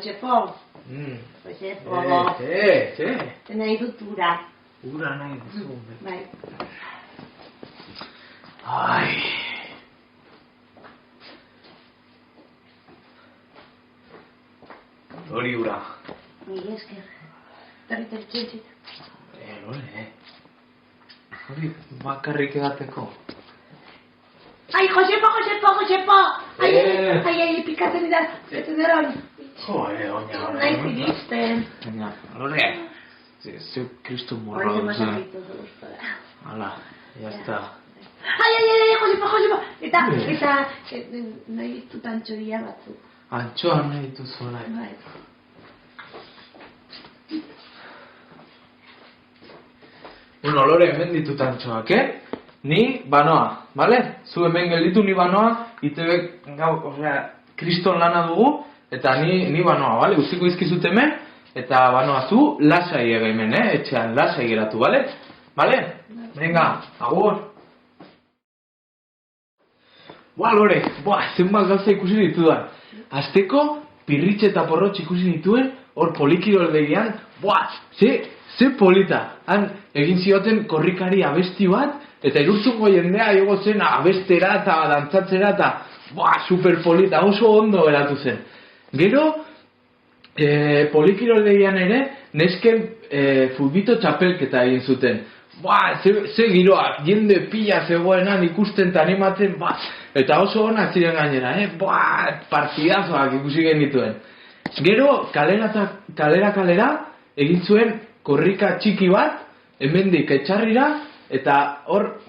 Josepo. Josepo. Nahi dut ura. Ura nahi duzu. Bai. Ai. Hori ura. Mila esker. Tarri txintxit. Hori bakarrik edateko. Ai, Josepo! Ai, pikatzen da. Zetzen dara hori. Oina. Nahi ziristen. Oina, Lore. Ze kristo morra Hori duzu. masakritu zuztora. Hala, jazta. Ai, Josepo! Eta, nahi ditut antxoria batzuk. Antxoa nahi dituzu nahi. Bai. Bueno, Lore, hemen ditut antxoak, Ni banoa, bale? Zu hemen gelditu ni banoa, itebek kriston lana dugu, eta ni banoa, bale? Uztiko izkizut hemen, eta banoa zu lasai hemen, etxean lasai geratu, bale? Bale? Venga, agur! Lore, zenbat gauza ikusi ditudan. Azteko, pirritxe eta porrotx ikusi dituen, hor polikiroldegian, ze polita. Han egin zioten korrikari abesti bat, eta irurtzungo jendea ego zen abestera eta dantzatzera eta super polita, oso ondo geratu zen. Gero, polikiroldegian ere, nesken futbito txapelketa egin zuten. Ze giroak, jende pila zegoenan ikusten eta animatzen, eta oso onak ziren gainera, partidazoak ikusi genituen. Gero, kalera egin zuen korrika txiki bat, hemendik etxarrira, eta hor,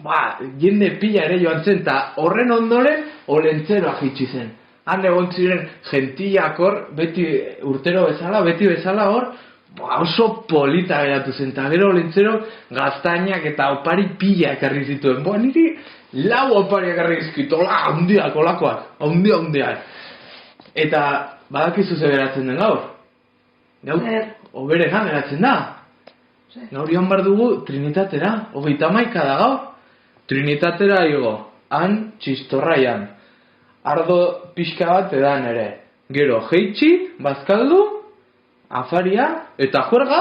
jende pila ere joan zen, eta horren ondoren, olentzeroak itxi zen. Han egon ziren gentillak hor, beti bezala hor, oso polita geratu zen, eta gero olentzero gaztainak eta opari pila ekarri zituen. Niri lau opari ekarri zizkitu, handiak, olakoak, handiak. Eta badakizu ze geratzen den gaur? Gaur, oberegan geratzen da. Gaur joan behar dugu Trinitatera, 31 da gaur. Trinitatera igo, han txistorraian. Ardo pixka bat edan ere. Gero jeitsi, bazkaldu, afaria eta juerga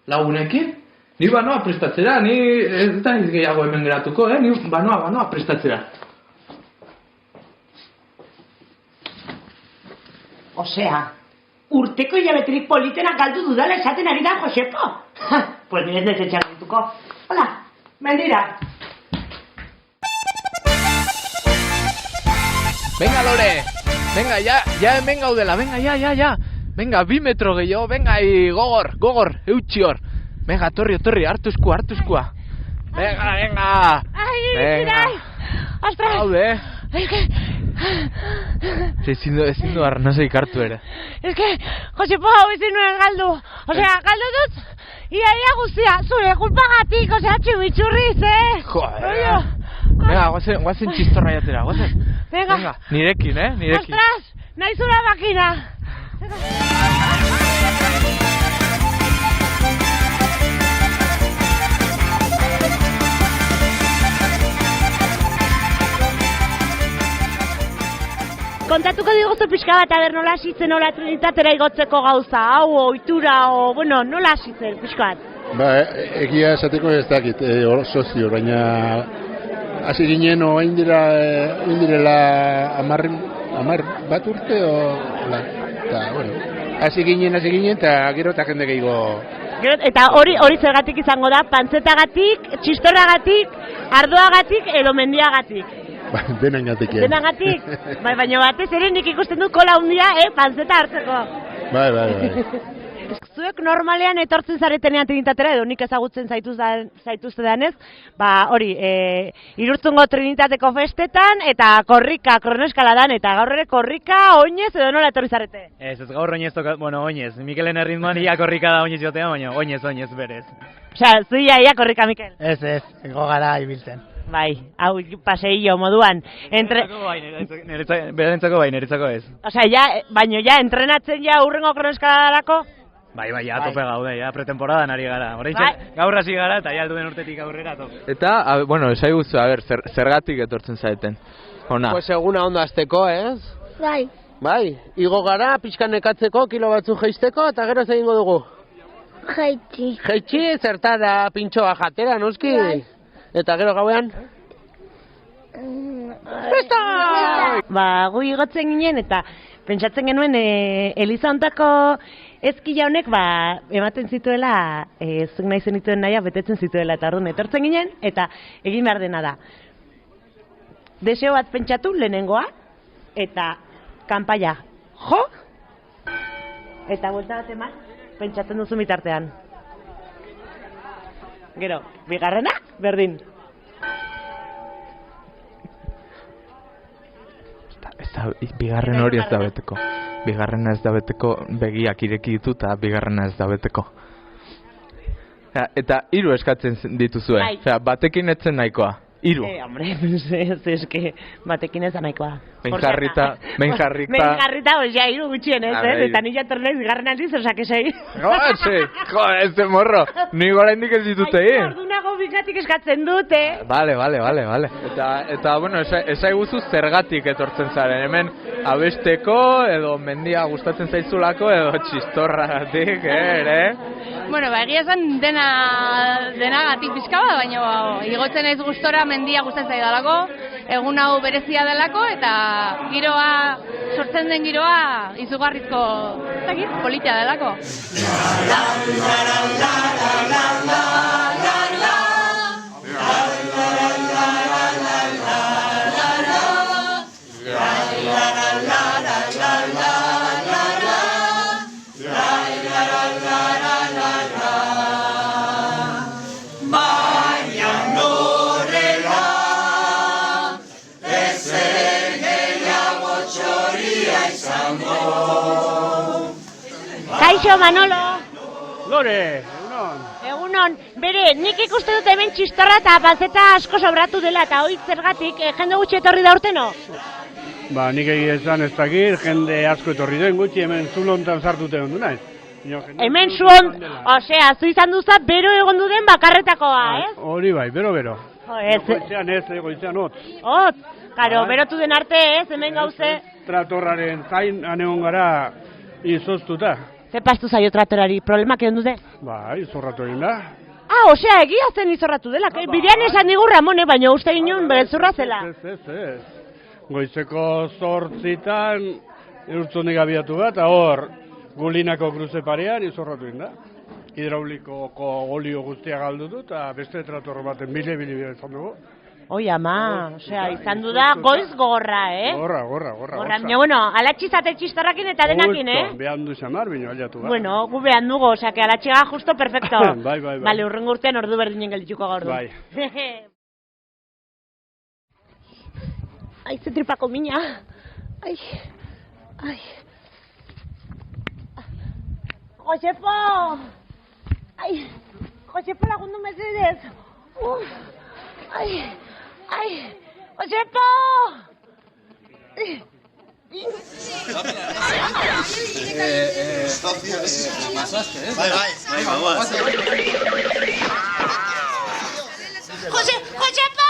lagunekin. Ni banoa prestatzera, ni ez da gehiago hemen geratuko, ni banoa prestatzera. Osea, urteko hilabeterik politena galdu dudala esaten ari da, Josepo. Pues nire ez etxan dituko. Hola, mendira. Venga, Lore. Venga, ya hemen gaudela. Venga, ya. Venga, 2 metro gehiago. Venga, gogor, eutxi hor. Venga, torri, hartu eskua. Venga. Ai, ostras. Haude. Ezin du arnazai kartu ere. Es que, Josepo, hau ezin nuen galdu. Osea, galdu dut, ia guztia, zure kulpagatik, osea, txumitxurriz, Joder. Venga, guazen txistorra jatera, guazen. Venga. Nirekin. Ostras, nahi zura makina. Kontatuko diguzu pixka bat, aber nola hasitzen nola Trinitatera igotzeko gauza, hau, ohitura, nola hasitzen pixka bat? Egia esateko ez dakit, sozio, baina hasi ginen oain direla 10 bat urte, eta, hasi ginen, eta gero eta jende gehiago. Eta hori zergatik izango da, pantzetagatik, txistorragatik, ardoagatik edo mendiagatik. Denagatik. Denagatik? Baina batez ere nik ikusten dut kola hundia, pantzeta hartzeko. Bai. Zuek normalean etortzen zaretenean Trinitatera, edo nik ezagutzen zaituztedanez, hori, Irurtzungo Trinitateko festetan, eta korrika, kroneskaladan, eta gaur ere korrika, oinez, edo nola etorri zarete? Ez gaur oinez, oinez. Mikelen erritmoan ia korrika da oinez jotea, baina oinez berez. Osea, zu ia korrika, Mikel? Ez, ego gara ibiltzen. Bai, hau paseillo moduan. Berentzako bai, niretzako ez. Osea, baino entrenatzen urrengo kroneskalarako? Bai, tope gaude, pretemporadan ari gara. Gaur hasi gara eta aldu den urtetik aurrera tope. Eta, esai guztu, zergatik etortzen zaeten. Ona. Pues eguna ondo azteko, ez? Bai. Bai, igo gara, pixka nekatzeko, kilo batzuk jeisteko, eta gero egingo dugu. Jaitsi. Jaitsi, zertara pintxoa jatera, noski? Eta gero gauean? Festa! Ba, gu igotzen ginen eta pentsatzen genuen Eliza hontako ezkila honek ematen zituela zuk nahi zenituen naia betetzen zituela eta orduan etortzen ginen eta egin behar dena da. Deseo bat pentsatu lehenengoa eta kanpaia jo eta buelta bat eman pentsatzen duzu bitartean. Gero, bigarrena, berdin. Bigarren hori ez da beteko. Bigarrena ez da beteko, begiak ireki ditu eta bigarrena ez da beteko. Eta 3 eskatzen dituzue. Batekin etzen nahikoa. 3. Hombre, es que batekin ez da nahikoa. Menjarrita. Menjarrita, ja 3 gutxienez, eta nila tornez bigarren aldiz, osake 6. Jo, ez de morro. Ni gora indik ez ditute egin. Ordunago bigatik eskatzen dute. Vale. Eta, bueno, esai guzu zergatik etortzen zaren. Hemen abesteko, edo mendia gustatzen zaizulako, edo txistorratik, ere? Bueno, egia esan denagatik pixka bat, baina igotzen ez gustora mendia gustatzen zaidalako, egun hau berezia delako, eta giroa, sortzen den giroa, izugarrizko politia delako. Kaixo, Manolo! Lore, Egunon, bere, nik ikuste dut hemen txistorra eta palzeta asko sobratu dela, eta hori zergatik, jende gutxi etorri da urteno? Ba, nik egia esan ez dakit, jende asko etorri den gutxi, hemen zulontan sartute ondu naiz. Hemen zuon, osea, zu izan duzat, bero egon duden bakarretakoa, ez? Hori bai, bero. Goizean ez, goizean hotz. Hotz, karo, berotu den arte ez, hemen gauze. Tratorraren zain, anegon gara izoztuta. Ze pastu zaio tratorari, problemak egon dute? Ba, izorratu egin da. Osea, egia zen izorratu dela, bidean esan digu Ramone, baina uste ginen bezurra zela. Ez. Goizeko 8:00 eurtzonik abiatu bat, eta hor, Gulinako kruze parean izorratu egin da. Hidraulikoko olio guztia galdutu, eta beste trator baten bile izan dugu. Oi, ama, osea, izan du da goiz gogorra, Gorra. Baina, bueno, alatxizate txistorrakin eta denakin, Justo, behan du xamar, bino aliatu bat. Bueno, gu behan dugu, osea, que alatxiga justo perfecto. Bai. Bale, urrengo urtean ordu berdinen geldituko gaur du. Bai. Ai, ze tripako mina. Ai. Josefo! Ai, Josefo lagundu mesedez. Ai, Josefo! Josepo!